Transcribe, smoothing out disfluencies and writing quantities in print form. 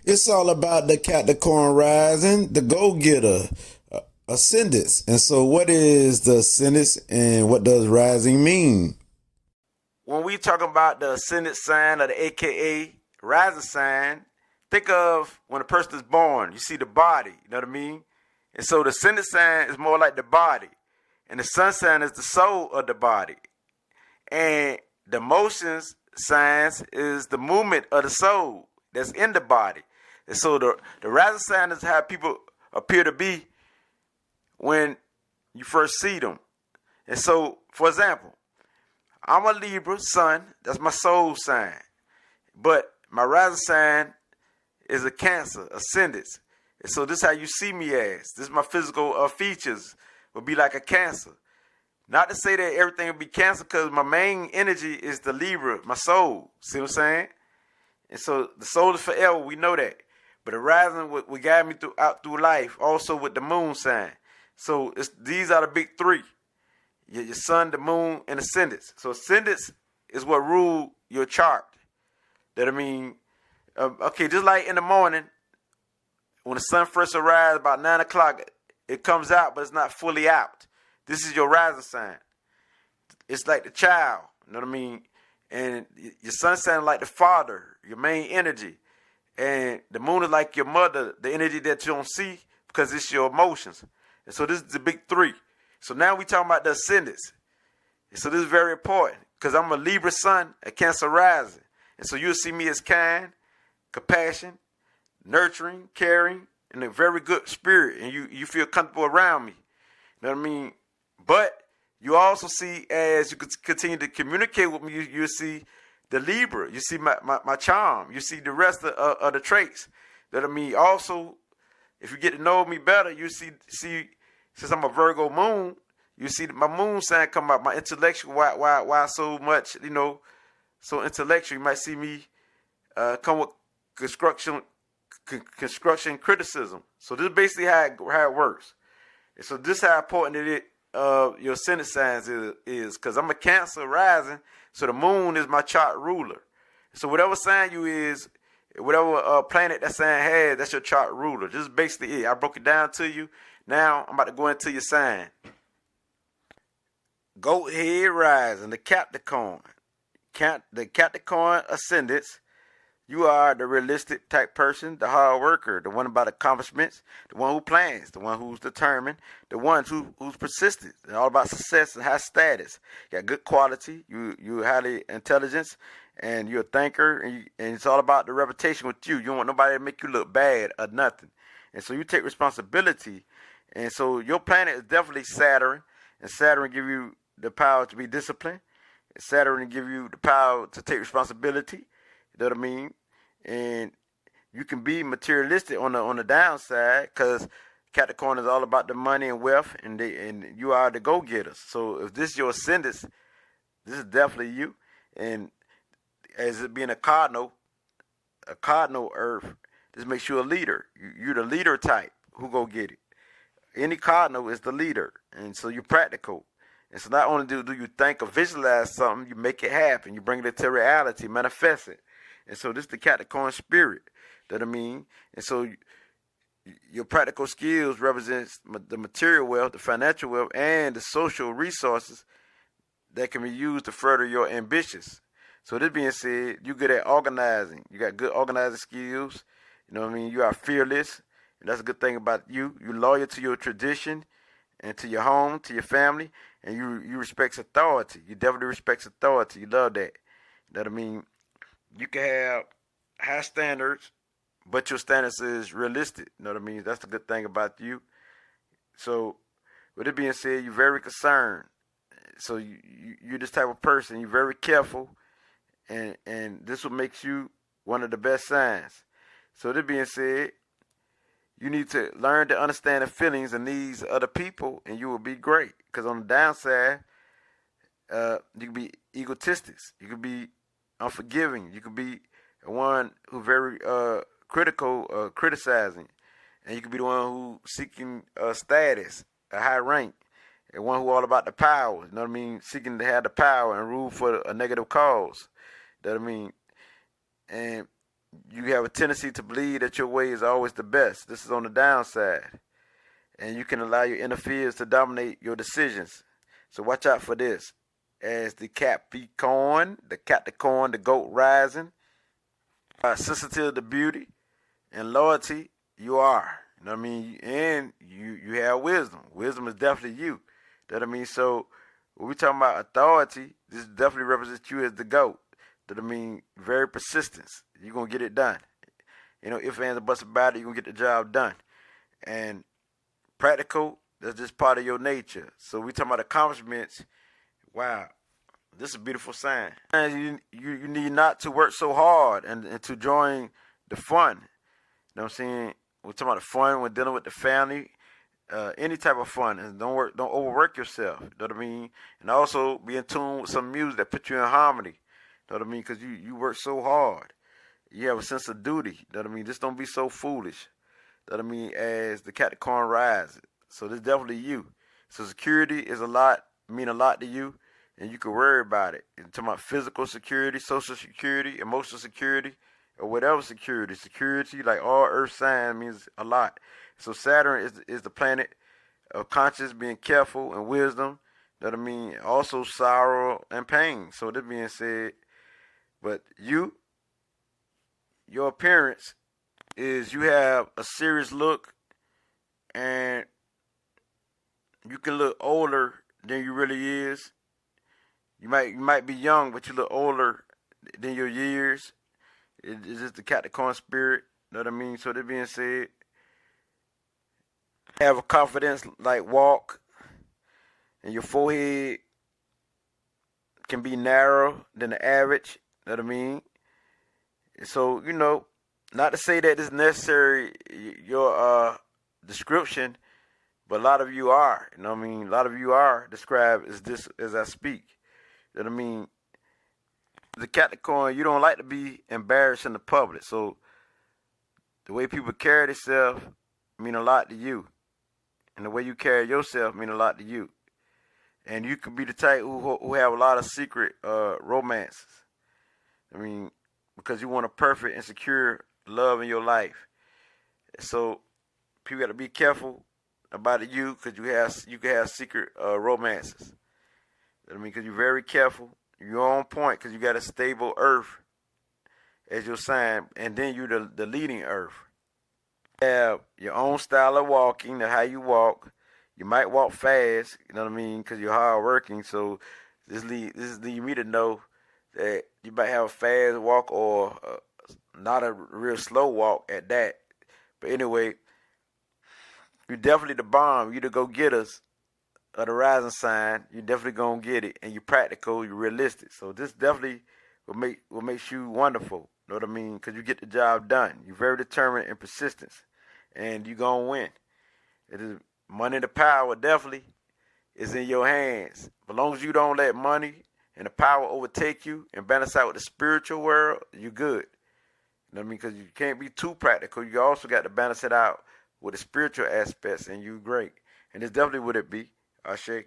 It's all about the Capricorn rising, the go-getter, ascendants. And so what is the ascendants and what does rising mean? When we talking about the ascendant sign or the AKA rising sign, think of when a person is born, you see the body, you know what I mean? And so the ascendant sign is more like the body. And the sun sign is the soul of the body. And the motions signs is the movement of the soul that's in the body. And so the rising sign is how people appear to be when you first see them. And so, for example, I'm a Libra sun. That's my soul sign. But my rising sign is a Cancer, ascendants. And so this is how you see me as. This is my physical features would be like a Cancer. Not to say that everything will be Cancer, because my main energy is the Libra, my soul. See what I'm saying? And so the soul is forever. We know that. But the rising will guide me through life. Also with the moon sign. So these are the big three. Your sun, the moon, and ascendants. So ascendants is what rule your chart. That I mean, okay, just like in the morning, when the sun first arrives about 9 o'clock, it comes out, but it's not fully out. This is your rising sign. It's like the child, you know what I mean? And your sun sign is like the father, your main energy. And the moon is like your mother, the energy that you don't see because it's your emotions. And so this is the big three. So now we talking about the ascendants. And so this is very important because I'm a Libra sun, a Cancer rising. And so you'll see me as kind, compassion, nurturing, caring, and a very good spirit. And you feel comfortable around me. You know what I mean? But you also see, as you continue to communicate with me, you'll see the Libra. You see my charm. You see the rest of the traits. That I mean, also, if you get to know me better, you see since I'm a Virgo moon, you see my moon sign come out, my intellectual, why so much, so intellectual. You might see me come with construction criticism. So this is basically how it works. And so this is how important your ascendant signs is because I'm a Cancer rising, so the moon is my chart ruler. So whatever sign you is, whatever planet that sign has, that's your chart ruler. This is basically it. I broke it down to you. Now I'm about to go into your sign. Goat head rising, the Capricorn. The Capricorn ascendants. You are the realistic type person, the hard worker, the one about accomplishments, the one who plans, the one who's determined, the one who's persistent. It's all about success and high status. You got good quality. You're highly intelligent, and you're a thinker, and it's all about the reputation with you. You don't want nobody to make you look bad or nothing. And so you take responsibility. And so your planet is definitely Saturn, and Saturn give you the power to be disciplined. And Saturn give you the power to take responsibility. You know what I mean? And you can be materialistic on the downside because Capricorn is all about the money and wealth, and you are the go-getters. So if this is your ascendants, this is definitely you. And as it being a cardinal Earth, this makes you a leader. You're the leader type who go get it. Any cardinal is the leader, and so you're practical. And so not only do you think or visualize something, you make it happen. You bring it into reality, manifest it. And so this is the Capricorn spirit. That I mean. And so your practical skills represents the material wealth, the financial wealth, and the social resources that can be used to further your ambitions. So this being said, you're good at organizing. You got good organizing skills. You know what I mean? You are fearless. And that's a good thing about you. You're loyal to your tradition and to your home, to your family. And you respect authority. You definitely respect authority. You love that. You know what I mean? You can have high standards, but your standards is realistic. You know what I mean? That's the good thing about you. So, with it being said, you're very concerned. So you're this type of person. You're very careful, and this what makes you one of the best signs. So, with it being said, you need to learn to understand the feelings and needs of other people, and you will be great. Because on the downside, you can be egotistic. You can be unforgiving. You could be one who very critical, criticizing, and you could be the one who seeking status, a high rank, and one who all about the power. You know what I mean? Seeking to have the power and rule for a negative cause. You know what I mean? And you have a tendency to believe that your way is always the best. This is on the downside. And you can allow your inner fears to dominate your decisions. So watch out for this. As the Capricorn, the goat rising, sensitive to beauty and loyalty, you are. You know what I mean? And you have wisdom. Wisdom is definitely you. You know what I mean? So when we talking about authority, this definitely represents you as the goat. You know what I mean? Very persistence. You're going to get it done. You know, if and buts about it, you're going to get the job done. And practical, that's just part of your nature. So we talking about accomplishments. Wow, this is a beautiful sign. And you need not to work so hard and to join the fun. You know what I'm saying? We're talking about the fun when dealing with the family, any type of fun, and don't overwork yourself. You know what I mean? And also be in tune with some music that puts you in harmony. You know what I mean? Because you work so hard. You have a sense of duty. You know what I mean? Just don't be so foolish. You know what I mean? As the Capricorn rises. So this is definitely you. So security is mean a lot to you, and you can worry about it. You're talking about physical security, social security, emotional security, or whatever security. Security, like all earth signs, means a lot. So Saturn is the planet of conscience, being careful, and wisdom. You know what I mean? Also sorrow and pain. So this being said, but your appearance is you have a serious look, and you can look older than you really is. You might be young, but you look older than your years. It's just the Capricorn spirit. You know what I mean? So that being said, have a confidence like walk, and your forehead can be narrow than the average. You know what I mean? So, you know, not to say that it's necessary, your description, but a lot of you are. You know what I mean? A lot of you are described as this as I speak. You know what I mean? The Capricorn, you don't like to be embarrassed in the public. So the way people carry themselves mean a lot to you. And the way you carry yourself mean a lot to you. And you could be the type who have a lot of secret romances. I mean, because you want a perfect and secure love in your life. So people got to be careful about you, because you can have secret romances. I mean, because you're very careful. You're on point because you got a stable earth as your sign, and then you're the leading earth. You have your own style of walking, how you walk. You might walk fast, you know what I mean, because you're hard working. So this leads me to know that you might have a fast walk or not a real slow walk at that. But anyway, you're definitely the bomb. You're the go-getters of the rising sign. You're definitely going to get it. And you're practical. You're realistic. So this definitely will make you wonderful. You know what I mean? Because you get the job done. You're very determined and persistent. And you're going to win. It is money, the power definitely is in your hands. As long as you don't let money and the power overtake you and balance out with the spiritual world, you're good. You know what I mean? Because you can't be too practical. You also got to balance it out with the spiritual aspects, and you're great. And this definitely would it be, Ashe.